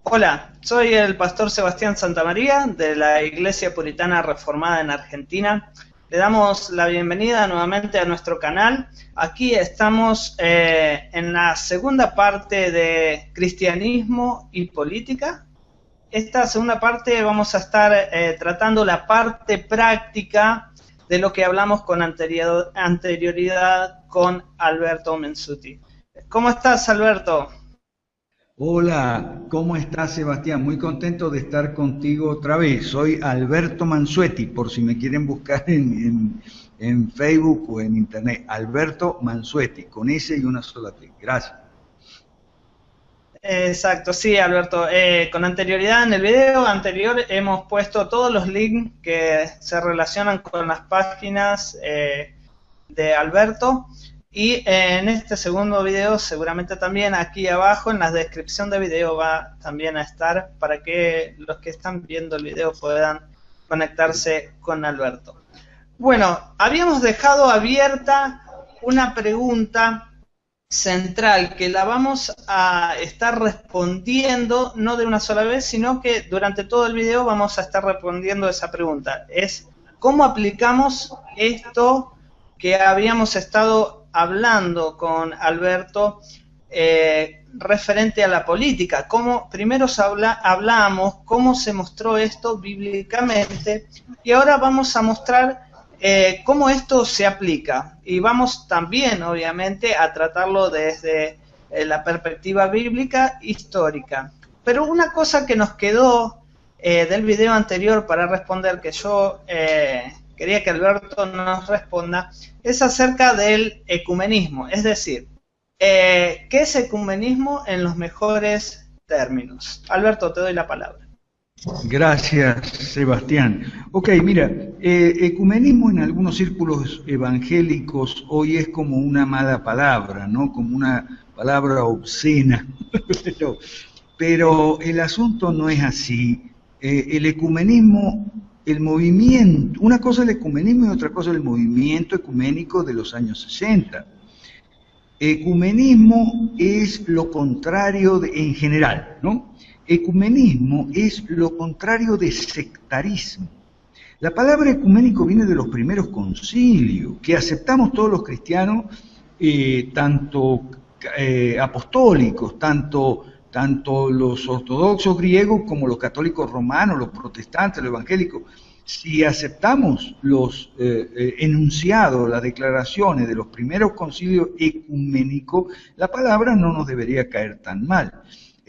Hola, soy el pastor Sebastián Santamaría de la Iglesia Puritana Reformada en Argentina. Le damos la bienvenida nuevamente a nuestro canal. Aquí estamos en la segunda parte de Cristianismo y Política. Esta segunda parte vamos a estar tratando la parte práctica de lo que hablamos con anterioridad con Alberto Menzuti. ¿Cómo estás, Alberto? Hola, ¿cómo estás, Sebastián? Muy contento de estar contigo otra vez. Soy Alberto Mansueti, por si me quieren buscar en Facebook o en Internet. Alberto Mansueti, con S y una sola T. Gracias. Exacto, sí, Alberto. Con anterioridad en el video anterior hemos puesto todos los links que se relacionan con las páginas de Alberto. Y en este segundo video, seguramente también aquí abajo en la descripción del video va también a estar para que los que están viendo el video puedan conectarse con Alberto. Bueno, habíamos dejado abierta una pregunta central que la vamos a estar respondiendo no de una sola vez, sino que durante todo el video vamos a estar respondiendo esa pregunta. Es ¿cómo aplicamos esto que habíamos estado hablando con Alberto referente a la política? Primero hablamos cómo se mostró esto bíblicamente y ahora vamos a mostrar cómo esto se aplica, y vamos también obviamente a tratarlo desde la perspectiva bíblica histórica. Pero una cosa que nos quedó del video anterior para responder, que yo quería que Alberto nos responda, es acerca del ecumenismo, es decir, ¿qué es ecumenismo en los mejores términos? Alberto, te doy la palabra. Gracias, Sebastián. Ok, mira, ecumenismo en algunos círculos evangélicos hoy es como una mala palabra, ¿no? Como una palabra obscena. Pero el asunto no es así. El ecumenismo, el movimiento, una cosa es el ecumenismo y otra cosa es el movimiento ecuménico de los años 60. Ecumenismo es lo contrario en general, ¿no? Ecumenismo es lo contrario de sectarismo. La palabra ecuménico viene de los primeros concilios, que aceptamos todos los cristianos, tanto apostólicos, tanto los ortodoxos griegos como los católicos romanos, los protestantes, los evangélicos. Si aceptamos los enunciados, las declaraciones de los primeros concilios ecuménicos, la palabra no nos debería caer tan mal.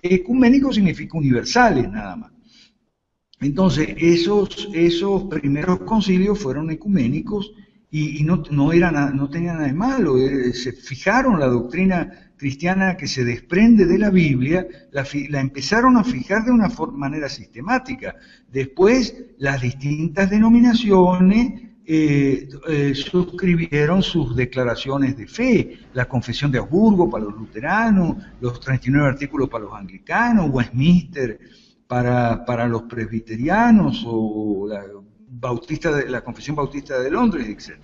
Ecuménico significa universales, nada más. Entonces, esos primeros concilios fueron ecuménicos y no tenían nada de malo. Se fijaron la doctrina cristiana que se desprende de la Biblia, la empezaron a fijar de una manera sistemática. Después, las distintas denominaciones suscribieron sus declaraciones de fe, la Confesión de Augsburgo para los luteranos, los 39 artículos para los anglicanos, Westminster para los presbiterianos, o la Confesión Bautista de Londres, etc.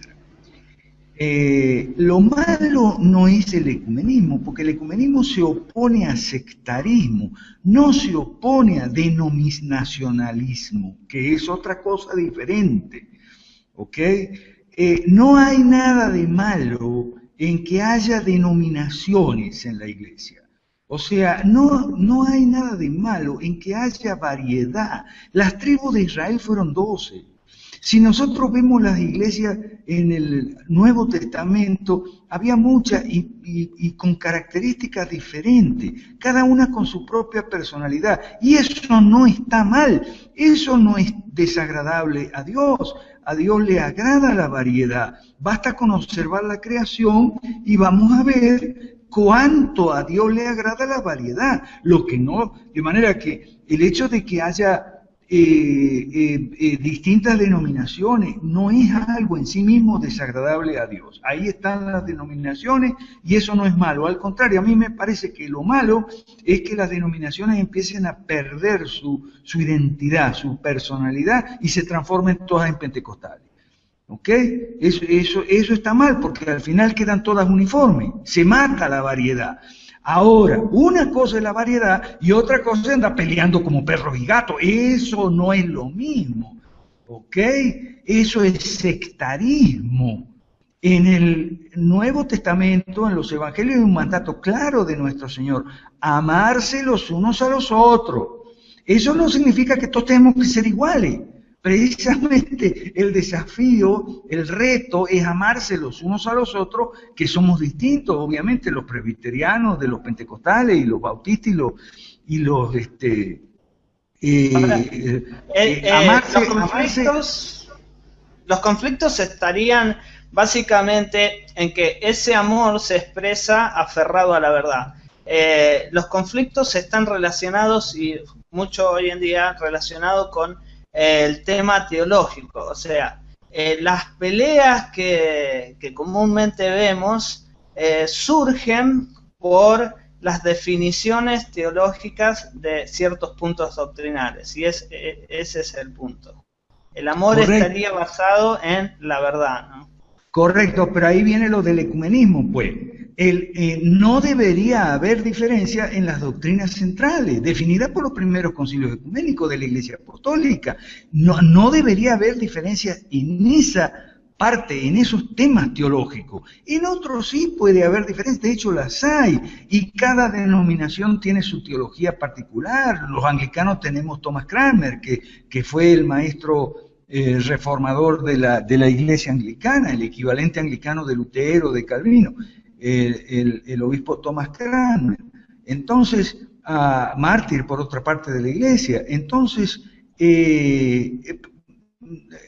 Lo malo no es el ecumenismo, porque el ecumenismo se opone a sectarismo, no se opone a denominacionalismo, que es otra cosa diferente. ¿Ok? No hay nada de malo en que haya denominaciones en la iglesia. O sea, no hay nada de malo en que haya variedad. Las tribus de Israel fueron 12. Si nosotros vemos las iglesias en el Nuevo Testamento, había muchas y con características diferentes, cada una con su propia personalidad. Y eso no está mal, eso no es desagradable a Dios. A Dios le agrada la variedad. Basta con observar la creación y vamos a ver cuánto a Dios le agrada la variedad. Lo que no, de manera que el hecho de que haya distintas denominaciones no es algo en sí mismo desagradable a Dios. Ahí están las denominaciones y eso no es malo. Al contrario, a mí me parece que lo malo es que las denominaciones empiecen a perder su identidad, su personalidad y se transformen todas en pentecostales. ¿Ok? Eso está mal porque al final quedan todas uniformes. Se mata la variedad. Ahora, una cosa es la variedad y otra cosa es andar peleando como perros y gatos. Eso no es lo mismo, ¿ok? Eso es sectarismo. En el Nuevo Testamento, en los Evangelios, hay un mandato claro de nuestro Señor: amarse los unos a los otros. Eso no significa que todos tenemos que ser iguales. Precisamente el desafío, el reto es amarse los unos a los otros, que somos distintos, obviamente, los presbiterianos de los pentecostales y los bautistas Ahora, amarse. Los conflictos estarían básicamente en que ese amor se expresa aferrado a la verdad. Los conflictos están relacionados, y mucho hoy en día relacionado con el tema teológico, o sea, las peleas que comúnmente vemos surgen por las definiciones teológicas de ciertos puntos doctrinales, y ese es el punto. El amor estaría basado en la verdad, ¿no? Correcto, pero ahí viene lo del ecumenismo, pues. No debería haber diferencia en las doctrinas centrales, definidas por los primeros concilios ecuménicos de la Iglesia Apostólica. No debería haber diferencia en esa parte, en esos temas teológicos. En otros sí puede haber diferencias, de hecho las hay, y cada denominación tiene su teología particular. Los anglicanos tenemos Thomas Cranmer, que fue el maestro reformador de la Iglesia anglicana, el equivalente anglicano de Lutero, de Calvino. El obispo Thomas Cranmer. Entonces, mártir por otra parte de la Iglesia. Entonces,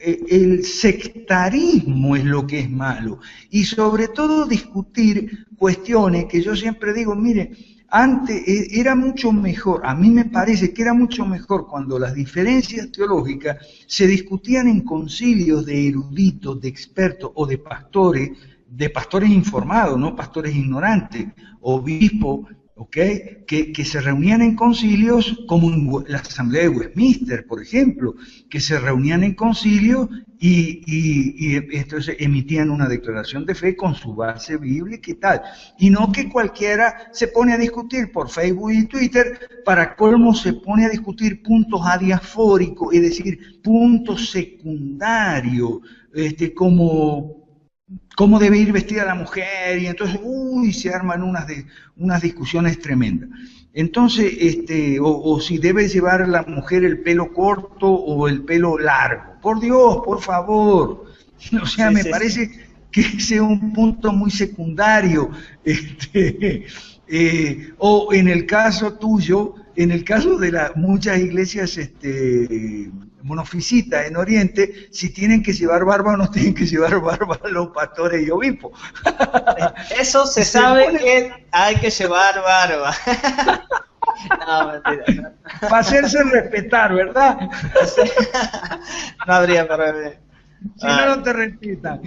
el sectarismo es lo que es malo, y sobre todo discutir cuestiones que yo siempre digo, mire, antes era mucho mejor, a mí me parece que era mucho mejor cuando las diferencias teológicas se discutían en concilios de eruditos, de expertos o de pastores informados, no pastores ignorantes, obispos, ¿okay? Que se reunían en concilios, como en la Asamblea de Westminster, por ejemplo, que se reunían en concilios y entonces emitían una declaración de fe con su base bíblica y tal. Y no que cualquiera se pone a discutir por Facebook y Twitter, para colmo se pone a discutir puntos adiafóricos, es decir, puntos secundarios, cómo debe ir vestida la mujer, y entonces, se arman unas discusiones tremendas. Entonces, o si debe llevar la mujer el pelo corto o el pelo largo. Por Dios, por favor. O sea, me parece que ese es un punto muy secundario. O en el caso tuyo, en el caso de muchas iglesias monofisitas en Oriente, si tienen que llevar barba o no tienen que llevar barba los pastores y obispos. Eso se sabe que hay que llevar barba. No, mentira. No. Para hacerse respetar, ¿verdad? No habría problema. Si no te respetan.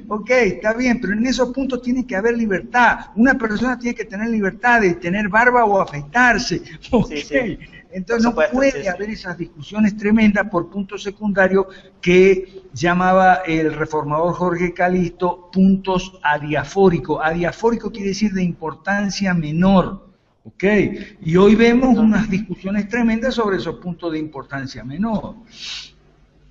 Ok, está bien, pero en esos puntos tiene que haber libertad. Una persona tiene que tener libertad de tener barba o afeitarse. Okay. Sí. Entonces no puede haber esas discusiones tremendas por puntos secundarios que llamaba el reformador Jorge Calisto puntos adiafóricos. Adiafórico quiere decir de importancia menor. ¿Ok? Y hoy vemos unas discusiones tremendas sobre esos puntos de importancia menor.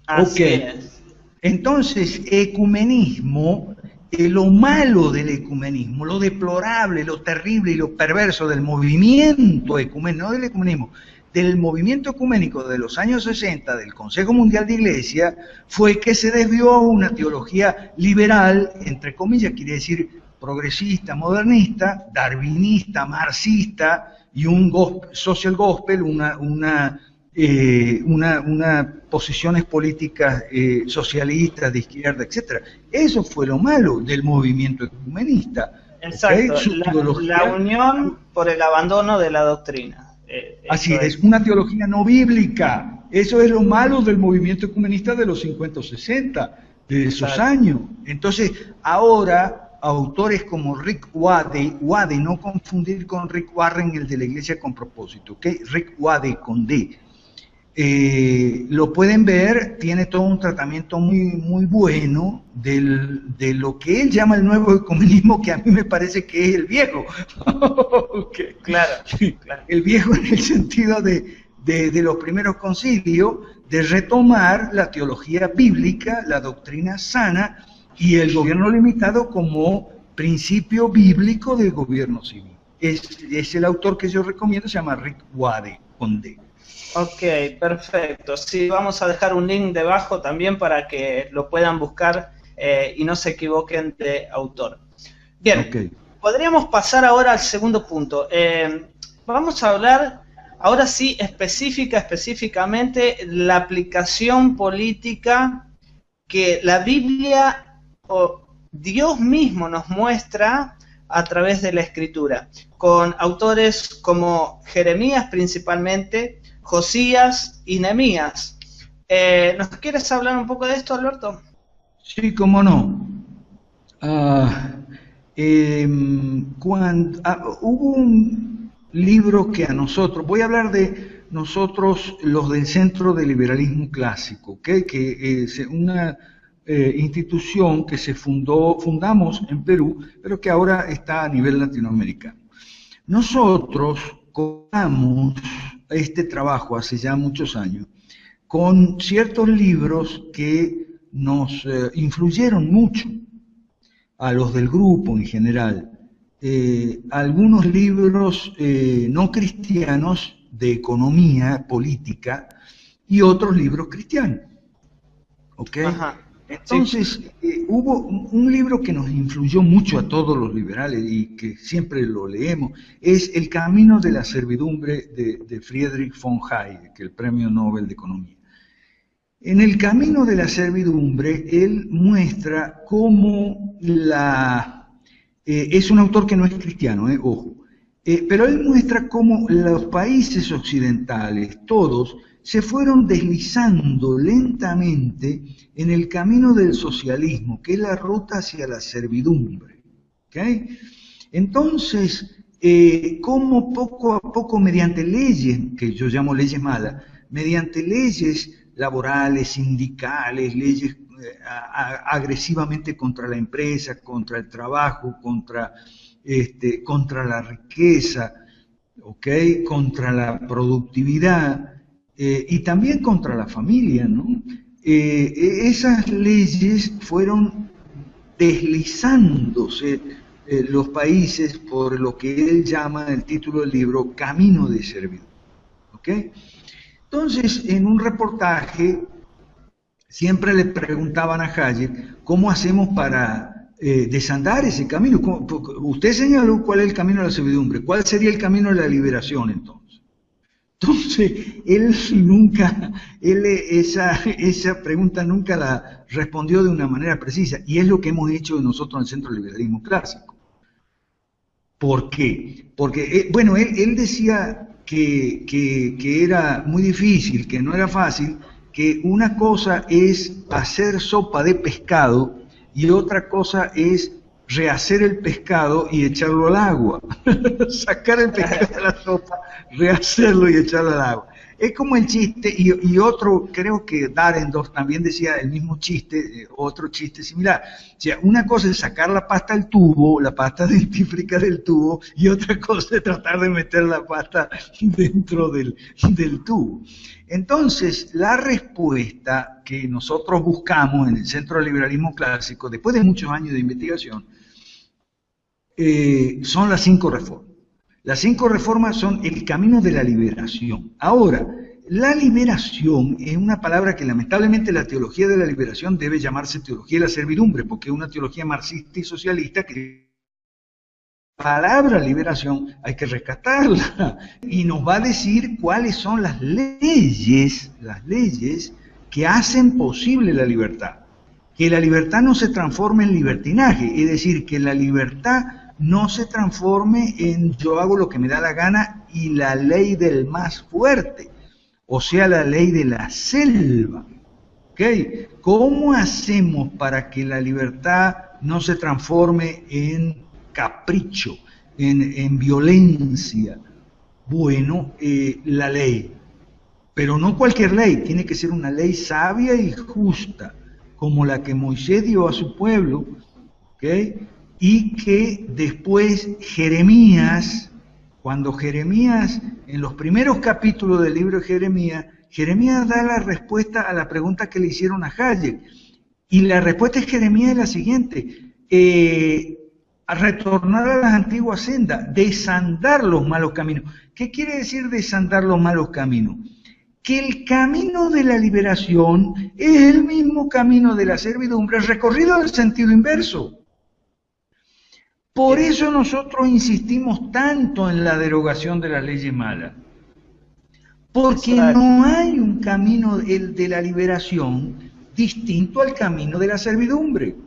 Así es. Entonces, ecumenismo, lo malo del ecumenismo, lo deplorable, lo terrible y lo perverso del movimiento ecuménico, no del ecumenismo, del movimiento ecuménico de los años 60 del Consejo Mundial de Iglesia, fue que se desvió a una teología liberal, entre comillas, quiere decir progresista, modernista, darwinista, marxista, y un social gospel, unas posiciones políticas socialistas, de izquierda, etc. Eso fue lo malo del movimiento ecumenista. Exacto, ¿okay? La unión por el abandono de la doctrina. Así es, una teología no bíblica. Eso es lo malo del movimiento ecumenista de los 50 o 60, de esos años. Entonces, ahora, autores como Rick Wade, no confundir con Rick Warren, el de la Iglesia con Propósito, ¿ok? Rick Wade con D. lo pueden ver, tiene todo un tratamiento muy bueno de lo que él llama el nuevo ecumenismo, que a mí me parece que es el viejo. Okay. Claro, claro. El viejo en el sentido de los primeros concilios, de retomar la teología bíblica, la doctrina sana y el gobierno limitado como principio bíblico del gobierno civil. Es el autor que yo recomiendo, se llama Rick Wade, con D. Ok, perfecto. Sí, vamos a dejar un link debajo también para que lo puedan buscar y no se equivoquen de autor. Bien, Okay. Podríamos pasar ahora al segundo punto. Vamos a hablar ahora sí específicamente la aplicación política que la Biblia o Dios mismo nos muestra a través de la Escritura, con autores como Jeremías principalmente, Josías y Nehemías. ¿Nos quieres hablar un poco de esto, Alberto? Sí, cómo no. Hubo un libro que a nosotros, voy a hablar de nosotros, los del Centro de Liberalismo Clásico, ¿okay? Que es una institución que fundamos en Perú, pero que ahora está a nivel latinoamericano. Nosotros comenzamos este trabajo hace ya muchos años con ciertos libros que nos influyeron mucho a los del grupo en general. Algunos libros no cristianos de economía política y otros libros cristianos. ¿Ok? Ajá. Entonces, hubo un libro que nos influyó mucho a todos los liberales y que siempre lo leemos, es El camino de la servidumbre de Friedrich von Hayek, el Premio Nobel de Economía. En El camino de la servidumbre, él muestra cómo es un autor que no es cristiano, ojo, pero él muestra cómo los países occidentales, todos, se fueron deslizando lentamente en el camino del socialismo, que es la ruta hacia la servidumbre. ¿Okay? Entonces, cómo poco a poco, mediante leyes, que yo llamo leyes malas, mediante leyes laborales, sindicales, leyes agresivamente contra la empresa, contra el trabajo, contra la riqueza, ¿okay? Contra la productividad, y también contra la familia, ¿no? Esas leyes fueron deslizándose los países por lo que él llama en el título del libro camino de servidumbre. ¿Okay? Entonces, en un reportaje siempre le preguntaban a Hayek cómo hacemos para desandar ese camino. Usted señaló cuál es el camino de la servidumbre, ¿cuál sería el camino de la liberación entonces? Entonces, esa pregunta nunca la respondió de una manera precisa, y es lo que hemos hecho nosotros en el Centro de Liberalismo Clásico. ¿Por qué? Porque, bueno, él decía que era muy difícil, que no era fácil, que una cosa es hacer sopa de pescado y otra cosa es rehacer el pescado y echarlo al agua. Sacar el pescado de la sopa, rehacerlo y echarlo al agua. Es como el chiste, y otro, creo que Dahrendorf también decía el mismo chiste, otro chiste similar. O sea, una cosa es sacar la pasta del tubo, la pasta dentífrica del tubo, y otra cosa es tratar de meter la pasta dentro del tubo. Entonces, la respuesta que nosotros buscamos en el Centro de Liberalismo Clásico, después de muchos años de investigación, son las 5 reformas. Las 5 reformas son el camino de la liberación. Ahora, la liberación es una palabra que lamentablemente la teología de la liberación debe llamarse teología de la servidumbre, porque es una teología marxista y socialista que la palabra liberación hay que rescatarla y nos va a decir cuáles son las leyes que hacen posible la libertad. Que la libertad no se transforme en libertinaje, es decir, que la libertad no se transforme en yo hago lo que me da la gana y la ley del más fuerte, o sea, la ley de la selva. ¿Okay? ¿Cómo hacemos para que la libertad no se transforme en capricho, en violencia? Bueno, la ley. pero no cualquier ley, tiene que ser una ley sabia y justa, como la que Moisés dio a su pueblo, ¿okay? Y que después Jeremías, cuando Jeremías, en los primeros capítulos del libro de Jeremías da la respuesta a la pregunta que le hicieron a Hayek. Y la respuesta de Jeremías es la siguiente: a retornar a las antiguas sendas, desandar los malos caminos. ¿Qué quiere decir desandar los malos caminos? Que el camino de la liberación es el mismo camino de la servidumbre, recorrido en sentido inverso. Por eso nosotros insistimos tanto en la derogación de las leyes malas. Porque no hay un camino, el de la liberación, distinto al camino de la servidumbre.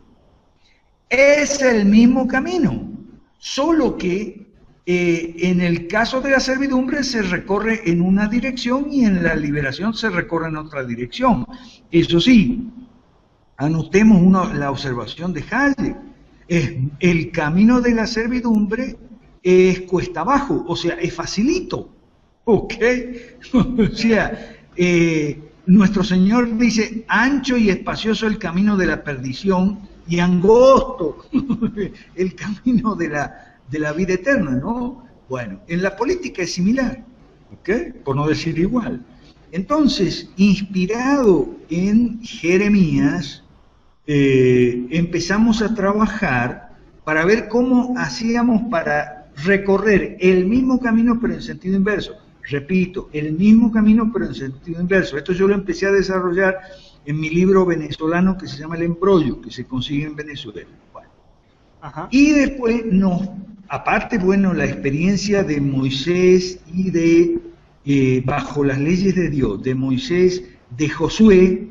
Es el mismo camino, solo que en el caso de la servidumbre se recorre en una dirección y en la liberación se recorre en otra dirección. Eso sí, anotemos la observación de Hayek. El camino de la servidumbre es cuesta abajo, o sea, es facilito. ¿Ok? O sea, nuestro Señor dice: ancho y espacioso el camino de la perdición y angosto el camino de la vida eterna, ¿no? Bueno, en la política es similar, ¿ok? Por no decir igual. Entonces, inspirado en Jeremías, empezamos a trabajar para ver cómo hacíamos para recorrer el mismo camino pero en sentido inverso. Repito, el mismo camino pero en sentido inverso. Esto yo lo empecé a desarrollar en mi libro venezolano que se llama El Embrollo, que se consigue en Venezuela. Bueno. Ajá. Y después aparte, bueno, la experiencia de Moisés y de bajo las leyes de Dios, de Moisés, de Josué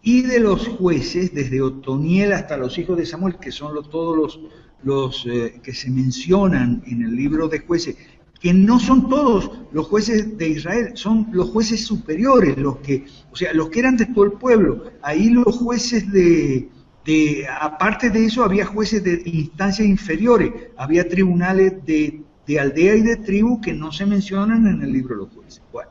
y de los jueces, desde Otoniel hasta los hijos de Samuel, que son todos los que se mencionan en el libro de Jueces, que no son todos los jueces de Israel, son los jueces superiores, los que eran de todo el pueblo. Ahí los jueces aparte de eso, había jueces de instancias inferiores, había tribunales de aldea y de tribu que no se mencionan en el libro de los jueces. Bueno,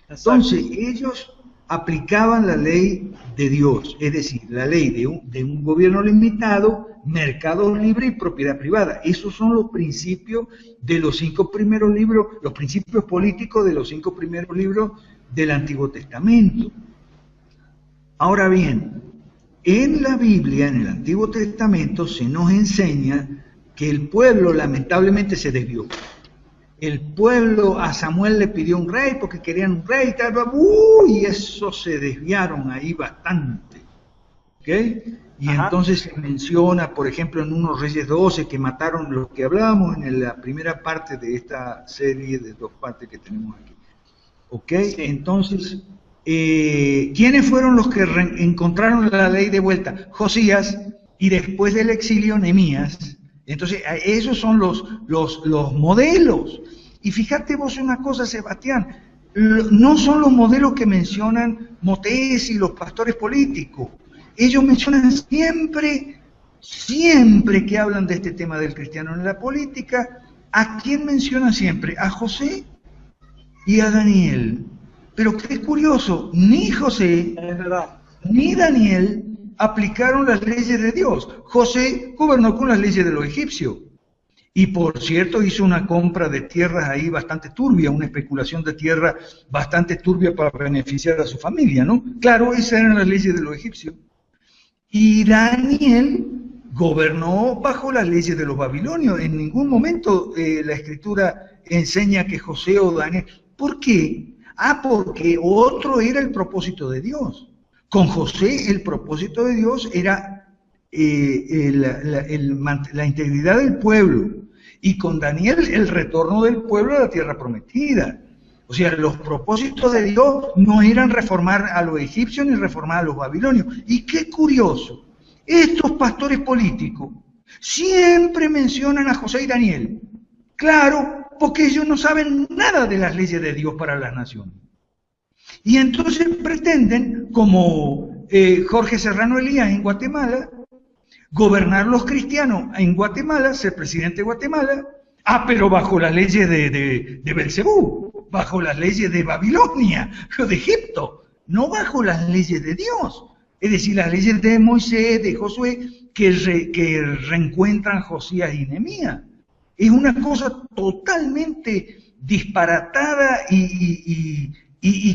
entonces ellos aplicaban la ley de Dios, es decir, la ley de un gobierno limitado, mercado libre y propiedad privada. Esos son los principios de los 5 primeros libros, los principios políticos de los 5 primeros libros del Antiguo Testamento. Ahora bien, en la Biblia, en el Antiguo Testamento, se nos enseña que el pueblo lamentablemente se desvió. El pueblo a Samuel le pidió un rey porque querían un rey, y eso se desviaron ahí bastante. ¿Okay? Y ajá, entonces se menciona, por ejemplo, en 1 Reyes 12, que mataron los que hablábamos en la primera parte de esta serie de 2 partes que tenemos aquí. ¿Ok? Sí. Entonces, ¿quiénes fueron los que encontraron la ley de vuelta? Josías, y después del exilio, Nehemías. Entonces, esos son los modelos. Y fíjate vos una cosa, Sebastián, no son los modelos que mencionan Motés y los pastores políticos. Ellos mencionan siempre que hablan de este tema del cristiano en la política, ¿a quién mencionan siempre? A José y a Daniel. Pero qué curioso, ni José ni Daniel aplicaron las leyes de Dios. José gobernó con las leyes de los egipcios. Y por cierto hizo una compra de tierras ahí bastante turbia, una especulación de tierra bastante turbia para beneficiar a su familia, ¿no? Claro, esas eran las leyes de los egipcios. Y Daniel gobernó bajo las leyes de los babilonios. En ningún momento la Escritura enseña que José o Daniel... ¿Por qué? Porque otro era el propósito de Dios. Con José el propósito de Dios era la integridad del pueblo. Y con Daniel el retorno del pueblo a la tierra prometida. O sea, los propósitos de Dios no eran reformar a los egipcios ni reformar a los babilonios. Y qué curioso, estos pastores políticos siempre mencionan a José y Daniel. Claro, porque ellos no saben nada de las leyes de Dios para las naciones. Y entonces pretenden, como Jorge Serrano Elías en Guatemala, gobernar los cristianos en Guatemala, ser presidente de Guatemala, Ah, pero bajo las leyes de Belcebú, bajo las leyes de Babilonia, de Egipto, no bajo las leyes de Dios. Es decir, las leyes de Moisés, de Josué, que reencuentran Josías y Nehemías. Es una cosa totalmente disparatada y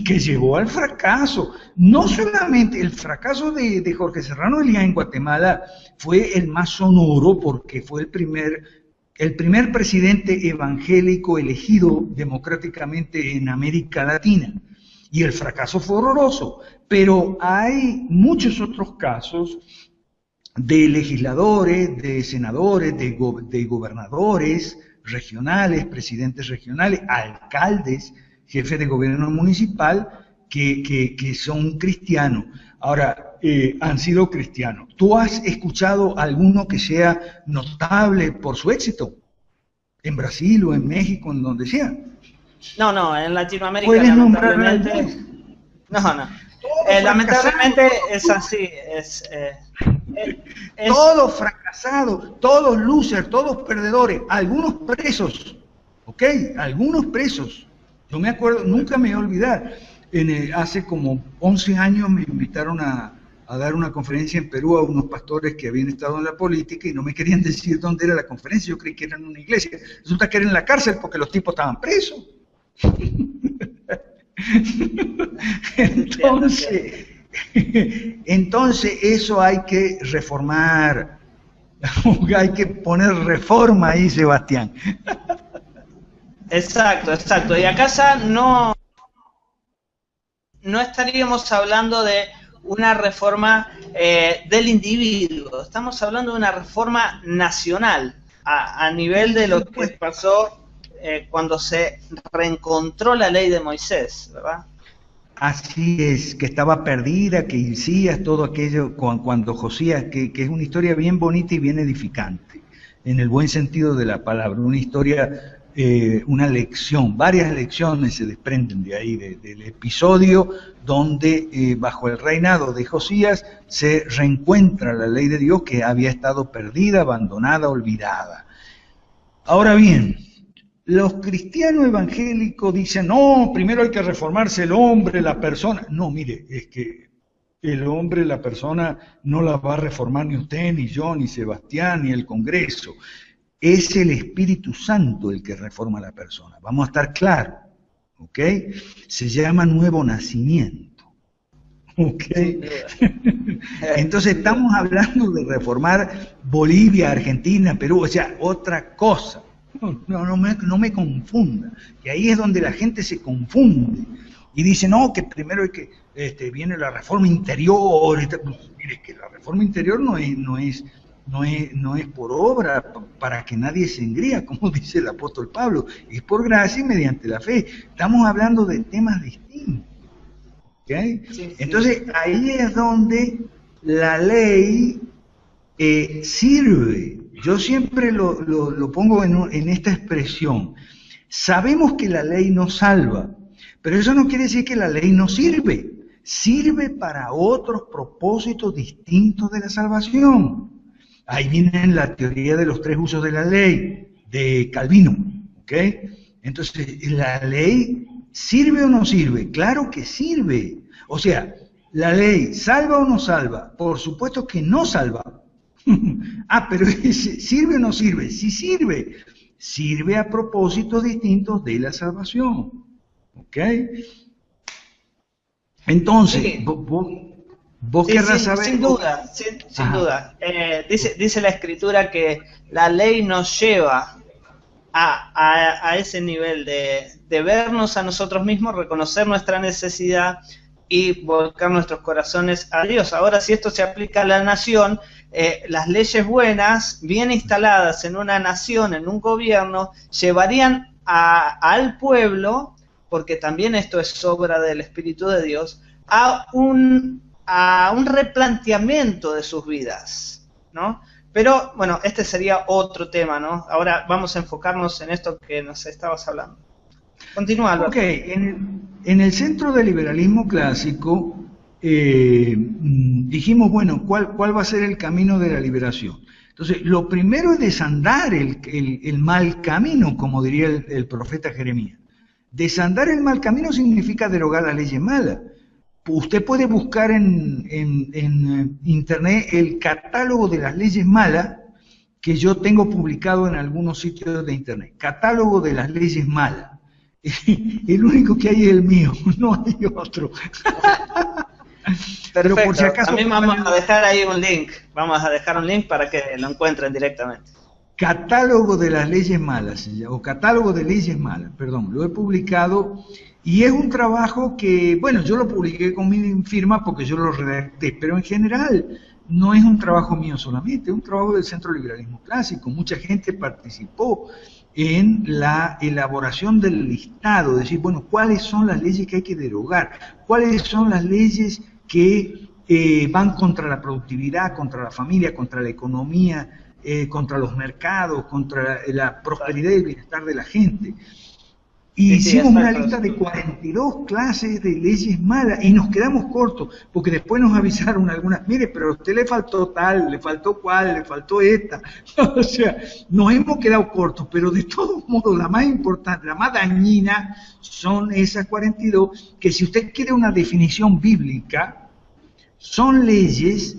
que llevó al fracaso. No solamente el fracaso de Jorge Serrano Elías en Guatemala fue el más sonoro porque fue el primer presidente evangélico elegido democráticamente en América Latina. Y el fracaso fue horroroso, pero hay muchos otros casos de legisladores, de senadores, de gobernadores regionales, presidentes regionales, alcaldes, jefes de gobierno municipal, que son cristianos. Ahora, han sido cristianos. ¿Tú has escuchado alguno que sea notable por su éxito? ¿En Brasil o en México, en donde sea? No, en Latinoamérica ¿Puedes nombrar lamentablemente... No. Lamentablemente es así. Todos fracasados, todos losers, todos perdedores, algunos presos, ¿ok? Algunos presos. Yo me acuerdo, nunca me voy a olvidar, hace como 11 años me invitaron a dar una conferencia en Perú a unos pastores que habían estado en la política y no me querían decir dónde era la conferencia, yo creí que era en una iglesia. Resulta que era en la cárcel porque los tipos estaban presos. Entonces eso hay que reformar, hay que poner reforma ahí, Sebastián. Exacto. Y acá ya no estaríamos hablando de una reforma del individuo, estamos hablando de una reforma nacional, a nivel de lo que pasó cuando se reencontró la ley de Moisés, ¿verdad? Así es, que estaba perdida, que Hilcías, todo aquello, cuando Josías, que es una historia bien bonita y bien edificante, en el buen sentido de la palabra, una historia, una lección, varias lecciones se desprenden de ahí, del episodio donde bajo el reinado de Josías se reencuentra la ley de Dios que había estado perdida, abandonada, olvidada. Ahora bien, los cristianos evangélicos dicen, no, primero hay que reformarse el hombre, la persona. No, mire, es que el hombre, la persona, no la va a reformar ni usted, ni yo, ni Sebastián, ni el Congreso. Es el Espíritu Santo el que reforma a la persona. Vamos a estar claros, ¿ok? Se llama nuevo nacimiento, ¿ok? Entonces estamos hablando de reformar Bolivia, Argentina, Perú, o sea, otra cosa. No me confunda, que ahí es donde la gente se confunde y dice, no, que primero hay que viene la reforma interior. Mire, que la reforma interior no es por obra para que nadie se engría, como dice el apóstol Pablo, es por gracia y mediante la fe. Estamos hablando de temas distintos, ¿okay? Sí. Entonces ahí es donde la ley sirve. Yo siempre lo pongo en esta expresión. Sabemos que la ley nos salva, pero eso no quiere decir que la ley no sirve. Sirve para otros propósitos distintos de la salvación. Ahí viene la teoría de los tres usos de la ley, de Calvino, ¿ok? Entonces, ¿la ley sirve o no sirve? Claro que sirve. O sea, ¿la ley salva o no salva? Por supuesto que no salva. Pero ¿sirve o no sirve? Sí sirve. Sirve a propósitos distintos de la salvación. ¿Ok? Entonces, sí. ¿Vos querrás saber? Sin duda. Dice la Escritura que la ley nos lleva a ese nivel de vernos a nosotros mismos, reconocer nuestra necesidad y volcar nuestros corazones a Dios. Ahora, si esto se aplica a la nación, las leyes buenas, bien instaladas en una nación, en un gobierno, llevarían al pueblo, porque también esto es obra del Espíritu de Dios, a un replanteamiento de sus vidas, ¿no? Pero, bueno, este sería otro tema, ¿no? Ahora vamos a enfocarnos en esto que nos estabas hablando. Continúa, Alberto. Ok, en el centro del liberalismo clásico dijimos, bueno, ¿cuál va a ser el camino de la liberación? Entonces, lo primero es desandar el mal camino, como diría el profeta Jeremías. Desandar el mal camino significa derogar las leyes malas. Usted puede buscar en internet el catálogo de las leyes malas que yo tengo publicado en algunos sitios de internet. Catálogo de las leyes malas. El único que hay es el mío, no hay otro. Perfecto. Pero por si acaso, también vamos a dejar ahí un link. Vamos a dejar un link para que lo encuentren directamente. Catálogo de las leyes malas, o catálogo de leyes malas, perdón, lo he publicado y es un trabajo que, bueno, yo lo publiqué con mi firma porque yo lo redacté, pero en general no es un trabajo mío solamente, es un trabajo del Centro de Liberalismo Clásico. Mucha gente participó en la elaboración del listado, de decir, bueno, ¿cuáles son las leyes que hay que derogar? ¿Cuáles son las leyes que van contra la productividad, contra la familia, contra la economía, contra los mercados, contra la prosperidad y el bienestar de la gente? Y hicimos una lista de 42 clases de leyes malas y nos quedamos cortos, porque después nos avisaron algunas, mire, pero a usted le faltó tal, le faltó cual, le faltó esta. O sea, nos hemos quedado cortos, pero de todos modos la más importante, la más dañina son esas 42, que si usted quiere una definición bíblica, son leyes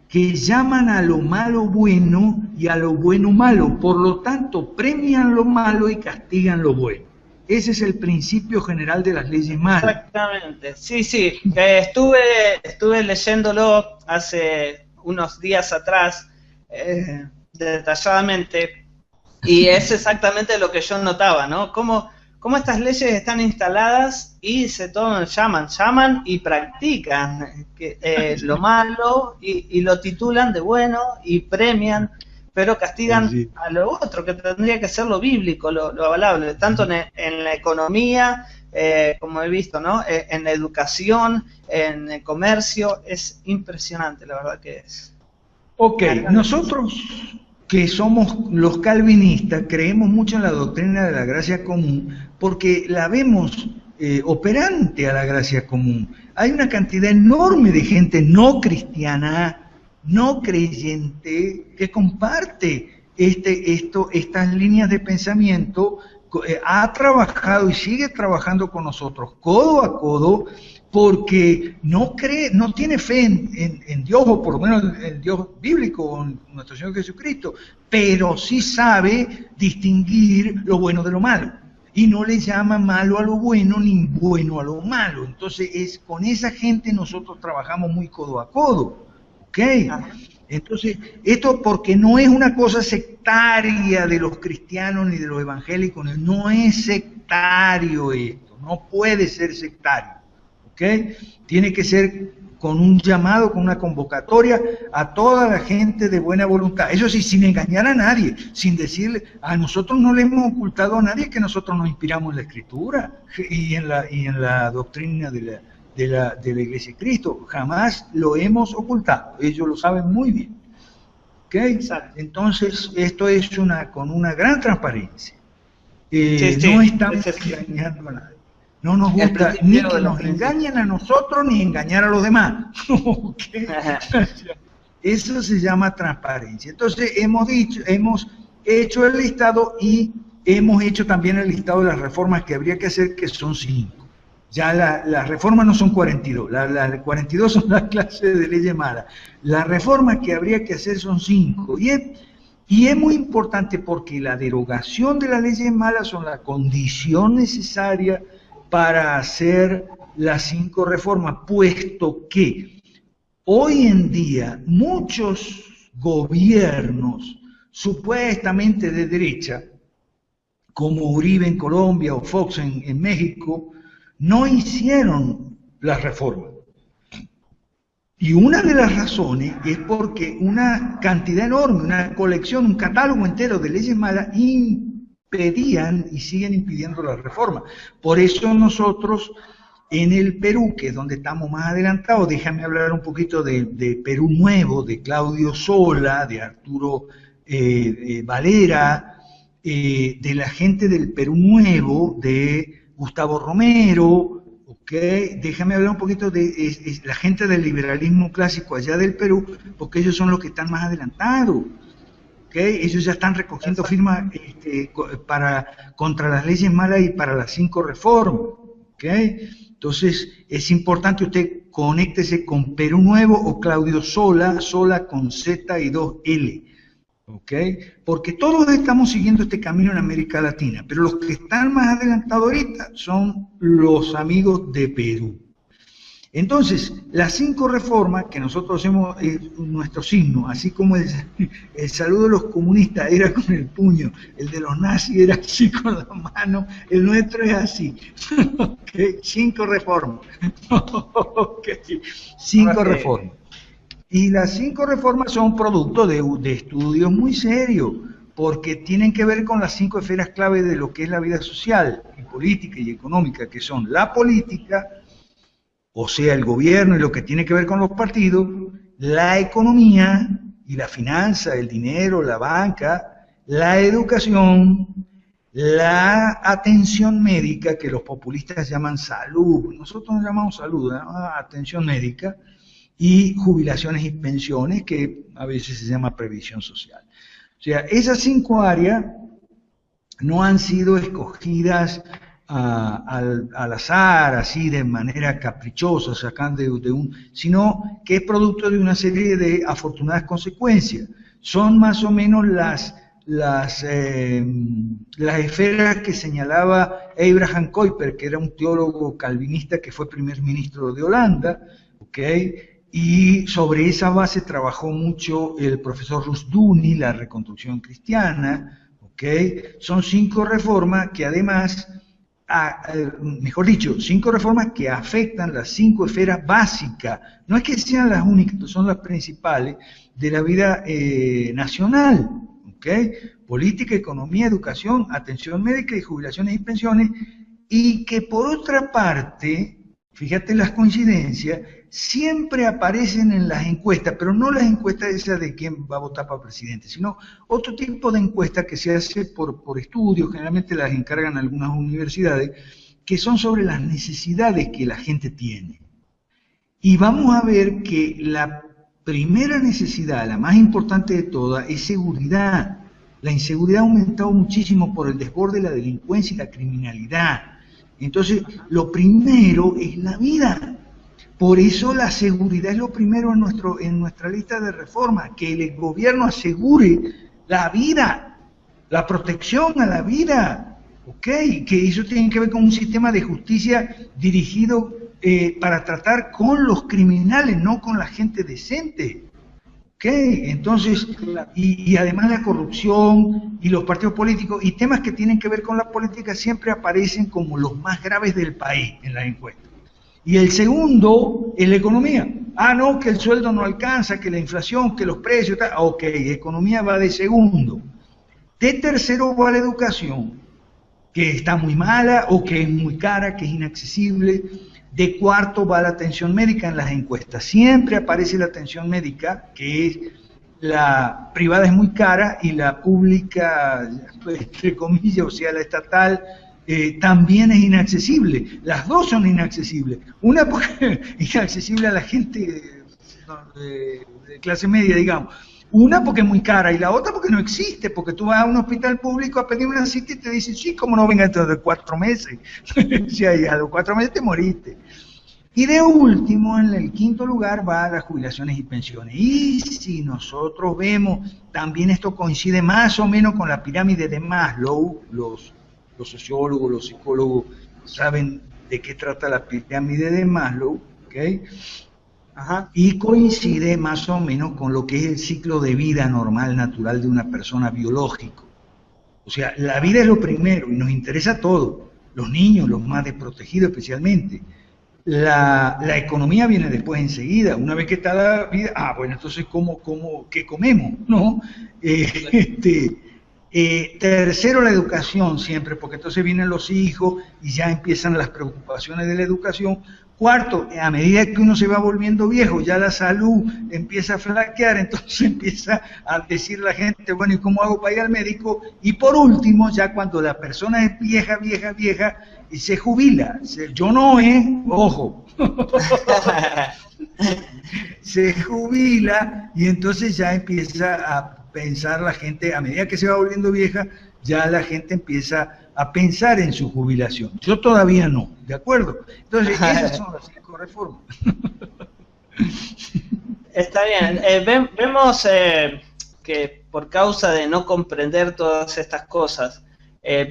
que llaman a lo malo bueno y a lo bueno malo, por lo tanto premian lo malo y castigan lo bueno. Ese es el principio general de las leyes malas. Exactamente, sí, sí. Estuve leyéndolo hace unos días atrás, detalladamente, y es exactamente lo que yo notaba, ¿no? Cómo estas leyes están instaladas y se llaman y practican lo malo y lo titulan de bueno y premian, pero castigan a lo otro, que tendría que ser lo bíblico, lo avalable, tanto en la economía, como he visto, ¿no? En la educación, en el comercio. Es impresionante, la verdad que es. Ok, nosotros que somos los calvinistas creemos mucho en la doctrina de la gracia común porque la vemos operante a la gracia común. Hay una cantidad enorme de gente no cristiana, no creyente, que comparte estas líneas de pensamiento, ha trabajado y sigue trabajando con nosotros codo a codo, porque no tiene fe en Dios, o por lo menos el Dios bíblico, en nuestro Señor Jesucristo, pero sí sabe distinguir lo bueno de lo malo, y no le llama malo a lo bueno ni bueno a lo malo. Entonces con esa gente nosotros trabajamos muy codo a codo. ¿Ok? Entonces, esto porque no es una cosa sectaria de los cristianos ni de los evangélicos, no es sectario esto, no puede ser sectario, ¿ok? Tiene que ser con un llamado, con una convocatoria a toda la gente de buena voluntad. Eso sí, sin engañar a nadie, sin decirle, a nosotros no le hemos ocultado a nadie que nosotros nos inspiramos en la Escritura y en la doctrina de la Iglesia de Cristo. Jamás lo hemos ocultado, ellos lo saben muy bien. ¿Okay? Entonces, esto es con una gran transparencia. No estamos engañando a nadie. No nos gusta ni que nos engañen a nosotros ni engañar a los demás. ¿Okay? Eso se llama transparencia. Entonces, hemos hecho el listado y hemos hecho también el listado de las reformas que habría que hacer, que son 5. Ya las reformas no son 42, las 42 son las clases de leyes malas. Las reformas que habría que hacer son 5. Y es muy importante porque la derogación de las leyes malas son la condición necesaria para hacer las 5 reformas, puesto que hoy en día muchos gobiernos supuestamente de derecha, como Uribe en Colombia o Fox en México, no hicieron las reformas. Y una de las razones es porque una cantidad enorme, una colección, un catálogo entero de leyes malas impedían y siguen impidiendo las reformas. Por eso nosotros en el Perú, que es donde estamos más adelantados, déjame hablar un poquito de Perú Nuevo, de Claudio Sola, de Arturo Valera, de la gente del Perú Nuevo, de Gustavo Romero, déjame hablar un poquito de la gente del liberalismo clásico allá del Perú, porque ellos son los que están más adelantados. ¿okay? Ellos ya están recogiendo firmas contra las leyes malas y para las 5 reformas, ¿okay? Entonces es importante usted conéctese con Perú Nuevo o Claudio Sola, Sola con Z y 2 L, ¿ok? Porque todos estamos siguiendo este camino en América Latina, pero los que están más adelantados ahorita son los amigos de Perú. Entonces, las 5 reformas que nosotros hacemos, nuestro signo, así como el saludo de los comunistas era con el puño, el de los nazis era así con la mano, el nuestro es así. Okay, 5 reformas. Okay, 5 reformas. Y las 5 reformas son producto de estudios muy serios, porque tienen que ver con las 5 esferas clave de lo que es la vida social, y política y económica, que son la política, o sea, el gobierno y lo que tiene que ver con los partidos, la economía y la finanza, el dinero, la banca, la educación, la atención médica, que los populistas llaman salud, nosotros nos llamamos salud, ¿no? Atención médica, y jubilaciones y pensiones, que a veces se llama previsión social. O sea, esas 5 áreas no han sido escogidas al azar, así de manera caprichosa, sacando sino que es producto de una serie de afortunadas consecuencias. Son más o menos las esferas que señalaba Abraham Kuyper, que era un teólogo calvinista que fue primer ministro de Holanda, ¿okay? Y sobre esa base trabajó mucho el profesor Rushduni, la reconstrucción cristiana, ¿okay? Son 5 reformas que además, mejor dicho, 5 reformas que afectan las 5 esferas básicas, no es que sean las únicas, son las principales de la vida nacional, ¿okay? Política, economía, educación, atención médica y jubilaciones y pensiones, y que por otra parte, fíjate las coincidencias, siempre aparecen en las encuestas, pero no las encuestas esas de quién va a votar para presidente, sino otro tipo de encuesta que se hace por estudios, generalmente las encargan algunas universidades, que son sobre las necesidades que la gente tiene. Y vamos a ver que la primera necesidad, la más importante de todas, es seguridad. La inseguridad ha aumentado muchísimo por el desborde de la delincuencia y la criminalidad. Entonces, lo primero es la vida. Por eso la seguridad es lo primero en nuestra lista de reformas, que el gobierno asegure la vida, la protección a la vida, ¿ok? Que eso tiene que ver con un sistema de justicia dirigido para tratar con los criminales, no con la gente decente, ¿ok? Entonces, y además la corrupción y los partidos políticos y temas que tienen que ver con la política siempre aparecen como los más graves del país en las encuestas. Y el segundo es la economía. Ah, no, que el sueldo no alcanza, que la inflación, que los precios, tal. Ok, economía va de segundo. De tercero va la educación, que está muy mala o que es muy cara, que es inaccesible. De cuarto va la atención médica en las encuestas. Siempre aparece la atención médica, que es la privada es muy cara y la pública, entre comillas, o sea, la estatal, también es inaccesible. Las dos son inaccesibles. Una porque es inaccesible a la gente de clase media, digamos. Una porque es muy cara y la otra porque no existe, porque tú vas a un hospital público a pedir una cita y te dicen, sí, como no, venga dentro de 4 meses. Sí, a los 4 meses te moriste. Y de último, en el quinto lugar, va a las jubilaciones y pensiones. Y si nosotros vemos, también esto coincide más o menos con la pirámide de Maslow, los sociólogos, los psicólogos saben de qué trata la pirámide de Maslow, ¿ok? Ajá. Y coincide más o menos con lo que es el ciclo de vida normal, natural de una persona biológico. O sea, la vida es lo primero y nos interesa todo, los niños, los más desprotegidos especialmente. La economía viene después enseguida, una vez que está la vida, bueno, entonces ¿qué comemos? ¿No? Tercero, la educación siempre, porque entonces vienen los hijos y ya empiezan las preocupaciones de la educación. Cuarto, a medida que uno se va volviendo viejo, ya la salud empieza a flaquear, entonces empieza a decir la gente, bueno, ¿y cómo hago para ir al médico? Y por último, ya cuando la persona es vieja, y se jubila, yo no, ojo, se jubila y entonces ya empieza a pensar la gente, a medida que se va volviendo vieja, ya la gente empieza a pensar en su jubilación. Yo todavía no, ¿de acuerdo? Entonces, esas son las 5 reformas. Está bien. Vemos que por causa de no comprender todas estas cosas,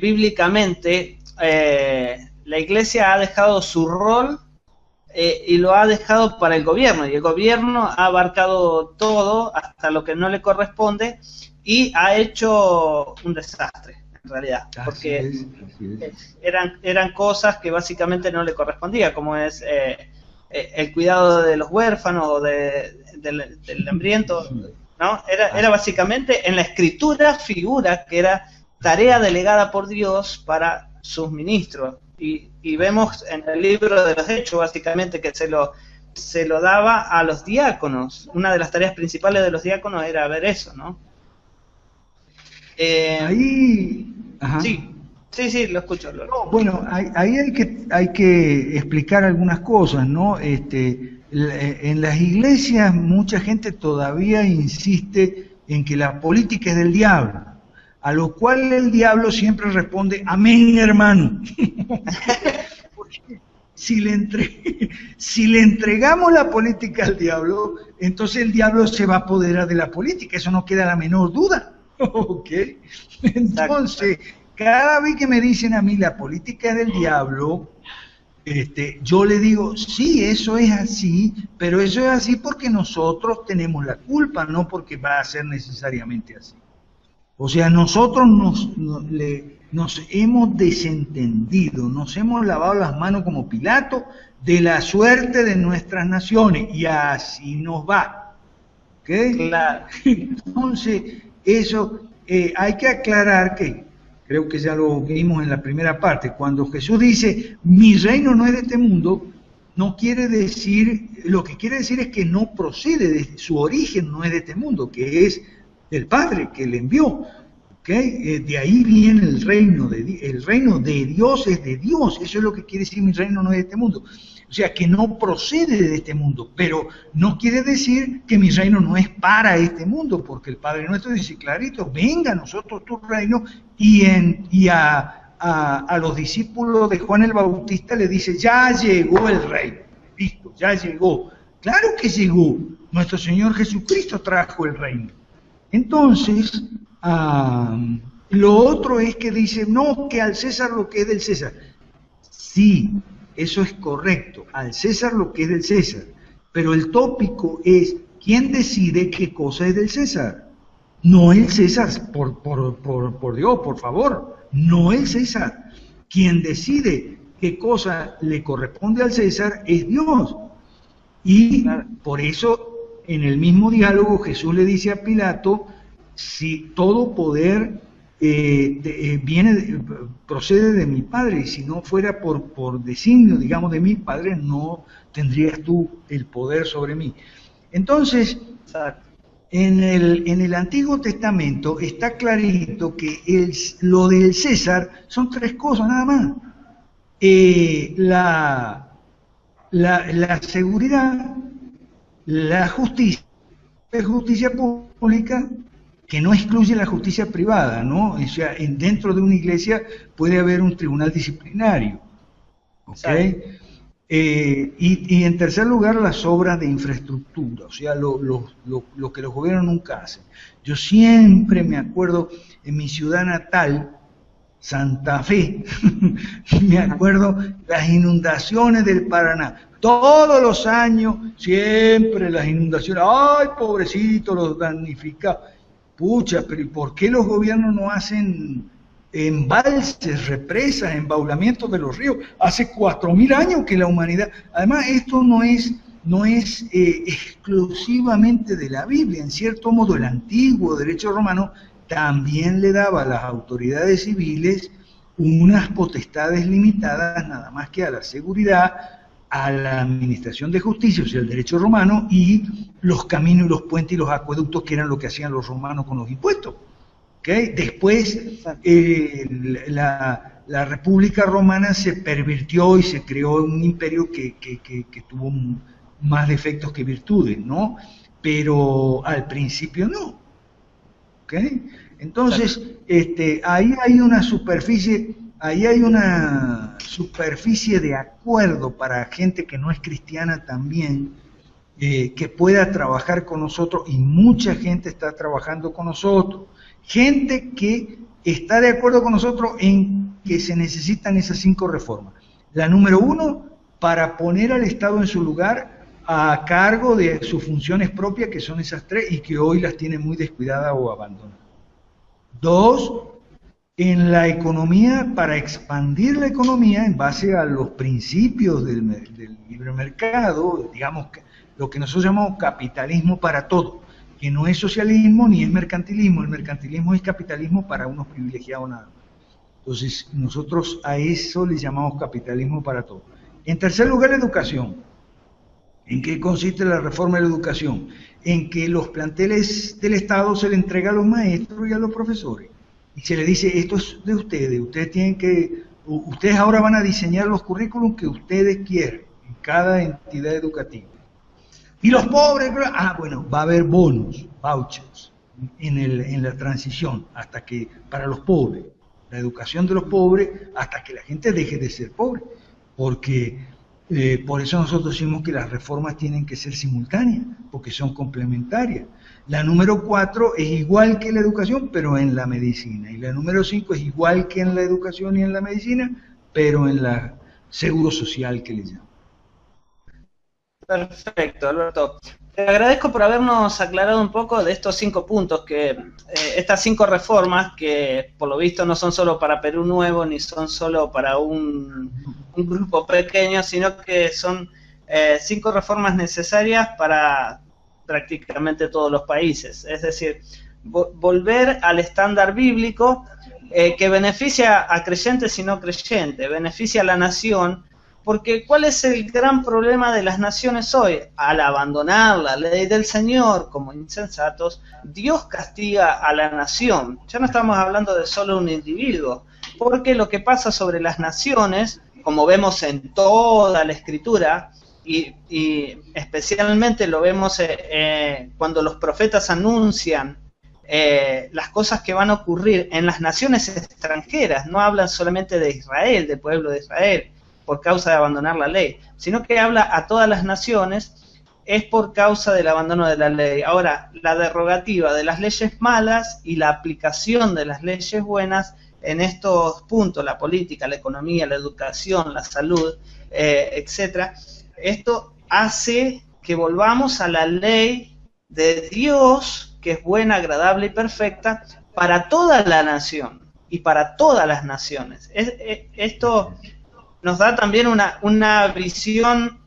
bíblicamente, la Iglesia ha dejado su rol y lo ha dejado para el gobierno, y el gobierno ha abarcado todo hasta lo que no le corresponde y ha hecho un desastre, en realidad, porque eran cosas que básicamente no le correspondía, como es el cuidado de los huérfanos o del hambriento, ¿no? Era básicamente, en la escritura figura que era tarea delegada por Dios para sus ministros, y vemos en el libro de los Hechos básicamente que se lo daba a los diáconos. Una de las tareas principales de los diáconos era ver eso, ¿no? Ahí... Ajá. Sí, lo escucho. No, bueno, ahí hay que explicar algunas cosas, ¿no? En las iglesias mucha gente todavía insiste en que la política es del diablo, a lo cual el diablo siempre responde, amén, hermano. Porque si le entregamos la política al diablo, entonces el diablo se va a apoderar de la política, eso no queda la menor duda. ¿Ok? Entonces, cada vez que me dicen a mí la política es del diablo, yo le digo, sí, eso es así, pero eso es así porque nosotros tenemos la culpa, no porque va a ser necesariamente así. O sea, nosotros nos hemos desentendido, nos hemos lavado las manos como Pilato de la suerte de nuestras naciones, y así nos va. ¿Ok? Claro. Entonces, eso hay que aclarar que, creo que ya lo vimos en la primera parte, cuando Jesús dice, mi reino no es de este mundo, no quiere decir, lo que quiere decir es que no procede, de su origen no es de este mundo, que es del Padre que le envió. ¿Okay? De ahí viene el reino de Dios es de Dios, eso es lo que quiere decir mi reino no es de este mundo. O sea, que no procede de este mundo, pero no quiere decir que mi reino no es para este mundo, porque el Padre nuestro dice clarito, venga a nosotros tu reino, y a los discípulos de Juan el Bautista le dice, ya llegó el reino, listo, ya llegó. Claro que llegó, nuestro Señor Jesucristo trajo el reino. Entonces, lo otro es que dice, no, que al César lo que es del César. Sí, eso es correcto, al César lo que es del César, pero el tópico es, ¿quién decide qué cosa es del César? No el César, por Dios, por favor, no el César. Quien decide qué cosa le corresponde al César es Dios. Y por eso, en el mismo diálogo, Jesús le dice a Pilato, si todo poder procede de mi Padre, y si no fuera por designio, digamos, de mi Padre, no tendrías tú el poder sobre mí. Entonces, en el Antiguo Testamento está clarito que lo del César son 3 cosas nada más. La seguridad, la justicia pública, que no excluye la justicia privada, ¿no? O sea, dentro de una iglesia puede haber un tribunal disciplinario, ¿ok? Y en tercer lugar, las obras de infraestructura, o sea, lo que los gobiernos nunca hacen. Yo siempre me acuerdo en mi ciudad natal, Santa Fe, me acuerdo las inundaciones del Paraná. Todos los años, siempre las inundaciones, ¡ay, pobrecito, los damnificados! Pucha, pero ¿y por qué los gobiernos no hacen embalses, represas, embaulamientos de los ríos? Hace 4000 años que la humanidad... Además, esto no es exclusivamente de la Biblia. En cierto modo, el antiguo derecho romano también le daba a las autoridades civiles unas potestades limitadas, nada más que a la seguridad, a la administración de justicia, o sea, el derecho romano, y los caminos y los puentes y los acueductos, que eran lo que hacían los romanos con los impuestos. ¿Okay? Después, la República Romana se pervirtió y se creó un imperio que tuvo más defectos que virtudes, ¿no? Pero al principio no. ¿ok? Entonces, ahí hay una superficie de acuerdo para gente que no es cristiana también, que pueda trabajar con nosotros, y mucha gente está trabajando con nosotros. Gente que está de acuerdo con nosotros en que se necesitan esas 5 reformas. La número 1, para poner al Estado en su lugar a cargo de sus funciones propias, que son esas 3, y que hoy las tiene muy descuidadas o abandonadas. 2, en la economía, para expandir la economía en base a los principios del libre mercado, digamos, lo que nosotros llamamos capitalismo para todo, que no es socialismo ni es mercantilismo. El mercantilismo es capitalismo para unos privilegiados nada más. Entonces, nosotros a eso le llamamos capitalismo para todo. En tercer lugar, la educación. ¿En qué consiste la reforma de la educación? En que los planteles del Estado se le entrega a los maestros y a los profesores. Y se le dice, esto es de ustedes, ustedes ahora van a diseñar los currículums que ustedes quieren en cada entidad educativa. Y los pobres, bueno, va a haber bonos, vouchers, en la transición, para los pobres, la educación de los pobres, hasta que la gente deje de ser pobre, porque por eso nosotros decimos que las reformas tienen que ser simultáneas, porque son complementarias. La número 4 es igual que la educación, pero en la medicina, y la número 5 es igual que en la educación y en la medicina, pero en la seguro social, que le llaman. Perfecto, Alberto. Te agradezco por habernos aclarado un poco de estos 5 puntos, estas 5 reformas que por lo visto no son solo para Perú Nuevo, ni son solo para un grupo pequeño, sino que son 5 reformas necesarias para prácticamente todos los países. Es decir, volver al estándar bíblico que beneficia a creyentes y no creyentes, beneficia a la nación. Porque ¿cuál es el gran problema de las naciones hoy? Al abandonar la ley del Señor como insensatos, Dios castiga a la nación. Ya no estamos hablando de solo un individuo, porque lo que pasa sobre las naciones, como vemos en toda la Escritura, y especialmente lo vemos cuando los profetas anuncian las cosas que van a ocurrir en las naciones extranjeras, no hablan solamente de Israel, del pueblo de Israel, por causa de abandonar la ley, sino que habla a todas las naciones, es por causa del abandono de la ley. Ahora, la derogativa de las leyes malas y la aplicación de las leyes buenas en estos puntos, la política, la economía, la educación, la salud, etcétera, esto hace que volvamos a la ley de Dios, que es buena, agradable y perfecta para toda la nación y para todas las naciones. Esto nos da también una visión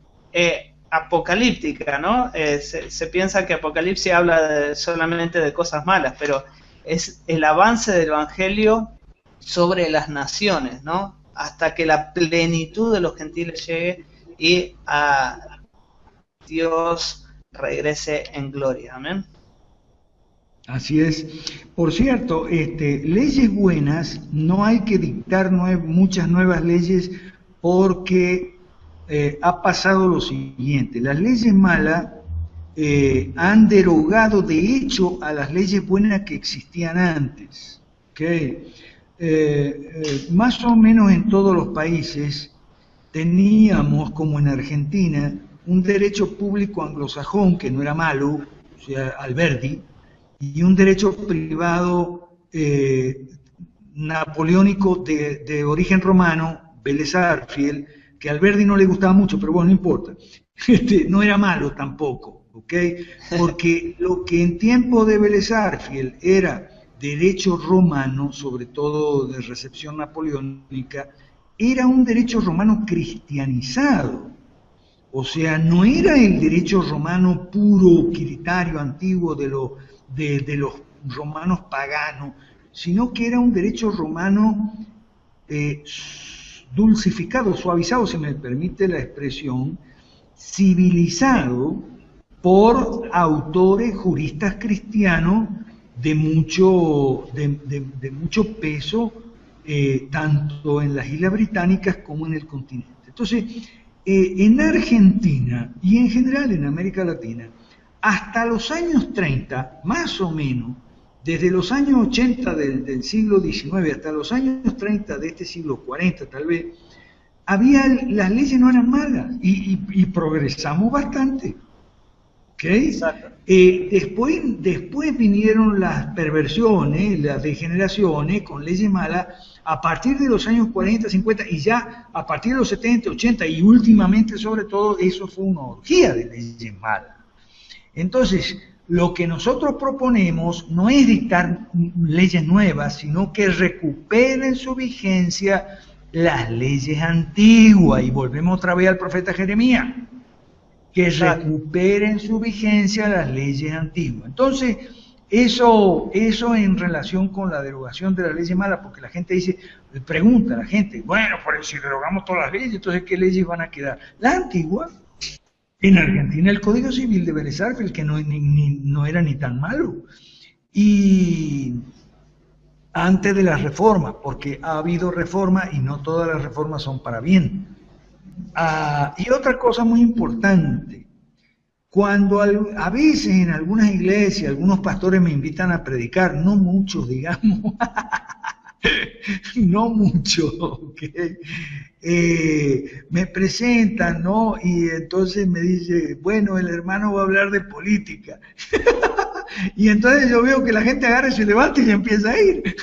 apocalíptica, ¿no? Se piensa que Apocalipsis habla solamente de cosas malas, pero es el avance del Evangelio sobre las naciones, ¿no? Hasta que la plenitud de los gentiles llegue y a Dios regrese en gloria. Amén. Así es. Por cierto, leyes buenas, no hay que dictar muchas nuevas leyes, porque ha pasado lo siguiente: las leyes malas han derogado de hecho a las leyes buenas que existían antes. ¿Okay? Más o menos en todos los países teníamos, como en Argentina, un derecho público anglosajón, que no era malo, o sea, Alberdi, y un derecho privado napoleónico de origen romano, Vélez Sarsfield, que a Alberdi no le gustaba mucho, pero bueno, no importa. No era malo tampoco, ¿ok? Porque lo que en tiempo de Vélez Sarsfield era derecho romano, sobre todo de recepción napoleónica, era un derecho romano cristianizado. O sea, no era el derecho romano puro, quiritario, antiguo de los romanos paganos, sino que era un derecho romano dulcificado, suavizado, si me permite la expresión, civilizado por autores, juristas cristianos de mucho peso, tanto en las Islas Británicas como en el continente. Entonces, en Argentina y en general en América Latina, hasta los años 30, más o menos, Desde los años 80 del siglo XIX hasta los años 30 de este siglo 40 tal vez, las leyes no eran malas y progresamos bastante. ¿Okay? Después vinieron las perversiones, las degeneraciones con leyes malas a partir de los años 40, 50 y ya a partir de los 70, 80 y últimamente sobre todo eso fue una orgía de leyes malas. Entonces, lo que nosotros proponemos no es dictar leyes nuevas, sino que recuperen su vigencia las leyes antiguas, y volvemos otra vez al profeta Jeremías, que recuperen su vigencia las leyes antiguas. Entonces, eso en relación con la derogación de las leyes malas, porque la gente pregunta a la gente, bueno, pero si derogamos todas las leyes, entonces ¿qué leyes van a quedar? Las antiguas. En Argentina el Código Civil de Vélez Arfield, que no era ni tan malo. Y antes de las reformas, porque ha habido reformas y no todas las reformas son para bien. Y otra cosa muy importante, cuando a veces en algunas iglesias, algunos pastores me invitan a predicar, no muchos, digamos, no mucho, ¿okay? Me presentan, ¿no? Y entonces me dice, bueno, el hermano va a hablar de política. Y entonces yo veo que la gente agarra y se levanta y empieza a ir.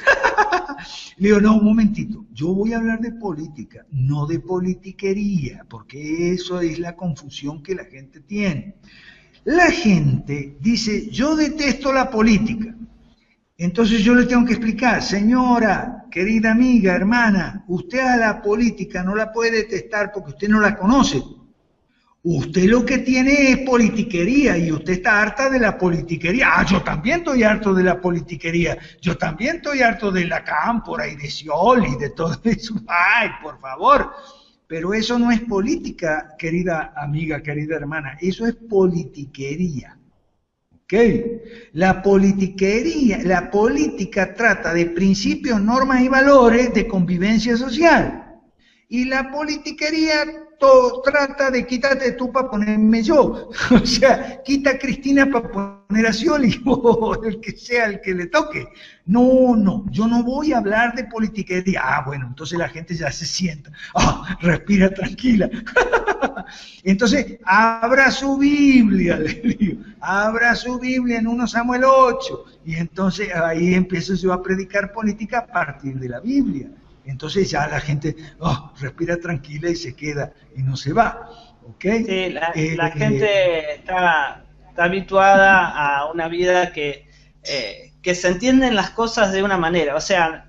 Le digo, no, un momentito, yo voy a hablar de política, no de politiquería, porque eso es la confusión que la gente tiene. La gente dice, yo detesto la política. Entonces yo le tengo que explicar, señora, querida amiga, hermana, usted a la política no la puede detestar porque usted no la conoce. Usted lo que tiene es politiquería y usted está harta de la politiquería. Ah, yo también estoy harto de la politiquería. Yo también estoy harto de la cámpora y de Scioli y de todo eso. Ay, por favor. Pero eso no es política, querida amiga, querida hermana. Eso es politiquería. ¿Ok? La politiquería, la política trata de principios, normas y valores de convivencia social. Y la politiquería trata de quítate tú para ponerme yo. O sea, quita a Cristina para poner a Scioli o el que sea el que le toque. No, yo no voy a hablar de politiquería. Ah, bueno, entonces la gente ya se sienta. Respira tranquila. Entonces, abra su Biblia, le digo. Abra su Biblia en 1 Samuel 8. Y entonces ahí empiezo yo a predicar política a partir de la Biblia. Entonces ya la gente respira tranquila y se queda y no se va. ¿Okay? Sí, la gente está habituada a una vida que se entienden las cosas de una manera, o sea,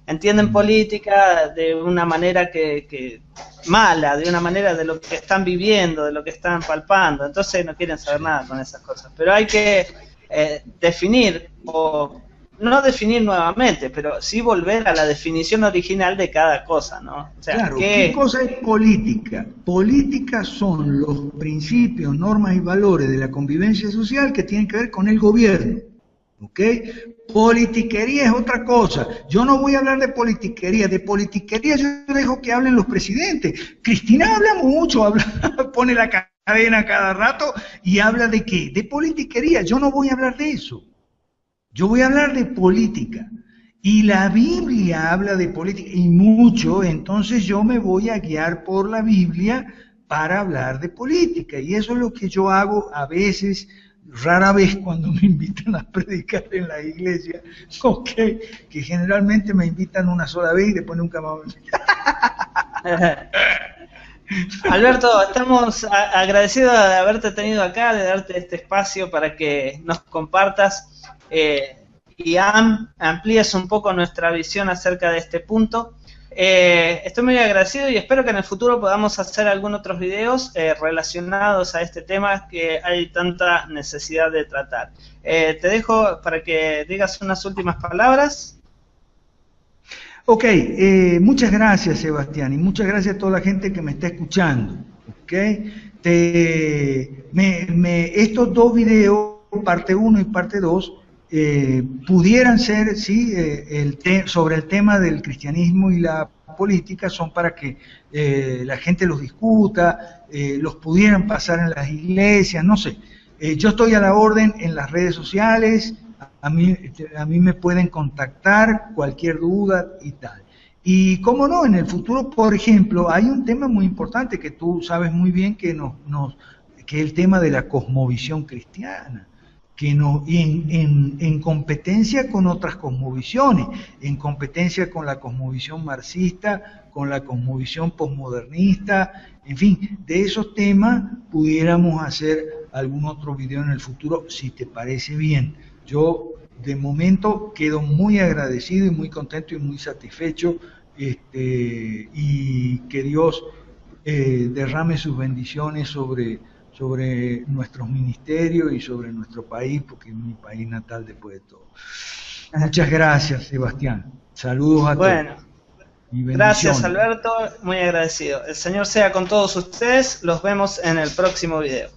entienden política de una manera que mala, de una manera de lo que están viviendo, de lo que están palpando, entonces no quieren saber nada con esas cosas. Pero hay que definir, o no definir nuevamente, pero sí volver a la definición original de cada cosa, ¿no? O sea, claro, ¿qué cosa es política? Política son los principios, normas y valores de la convivencia social que tienen que ver con el gobierno. ¿Ok? Politiquería es otra cosa. Yo no voy a hablar de politiquería. De politiquería yo dejo que hablen los presidentes. Cristina habla mucho, pone la cadena cada rato y habla de ¿qué? De politiquería. Yo no voy a hablar de eso. Yo voy a hablar de política. Y la Biblia habla de política y mucho, entonces yo me voy a guiar por la Biblia para hablar de política. Y eso es lo que yo hago a veces, rara vez cuando me invitan a predicar en la iglesia, okay, que generalmente me invitan una sola vez y después nunca más. Alberto, estamos agradecidos de haberte tenido acá, de darte este espacio para que nos compartas y amplíes un poco nuestra visión acerca de este punto. Estoy muy agradecido y espero que en el futuro podamos hacer algunos otros videos relacionados a este tema que hay tanta necesidad de tratar. Te dejo para que digas unas últimas palabras. Ok, muchas gracias Sebastián y muchas gracias a toda la gente que me está escuchando. Okay. Estos dos videos, parte 1 y parte 2, pudieran ser, sí, sobre el tema del cristianismo y la política, son para que la gente los discuta, los pudieran pasar en las iglesias, no sé. Yo estoy a la orden en las redes sociales, a mí me pueden contactar, cualquier duda y tal. Y cómo no, en el futuro, por ejemplo, hay un tema muy importante que tú sabes muy bien que que es el tema de la cosmovisión cristiana, que en competencia con otras cosmovisiones, en competencia con la cosmovisión marxista, con la cosmovisión posmodernista, en fin, de esos temas pudiéramos hacer algún otro video en el futuro, si te parece bien. Yo, de momento, quedo muy agradecido y muy contento y muy satisfecho, y que Dios derrame sus bendiciones sobre nuestros ministerios y sobre nuestro país, porque es mi país natal después de todo. Muchas gracias, Sebastián. Saludos a todos. Y gracias, Alberto, muy agradecido. El Señor sea con todos ustedes, los vemos en el próximo video.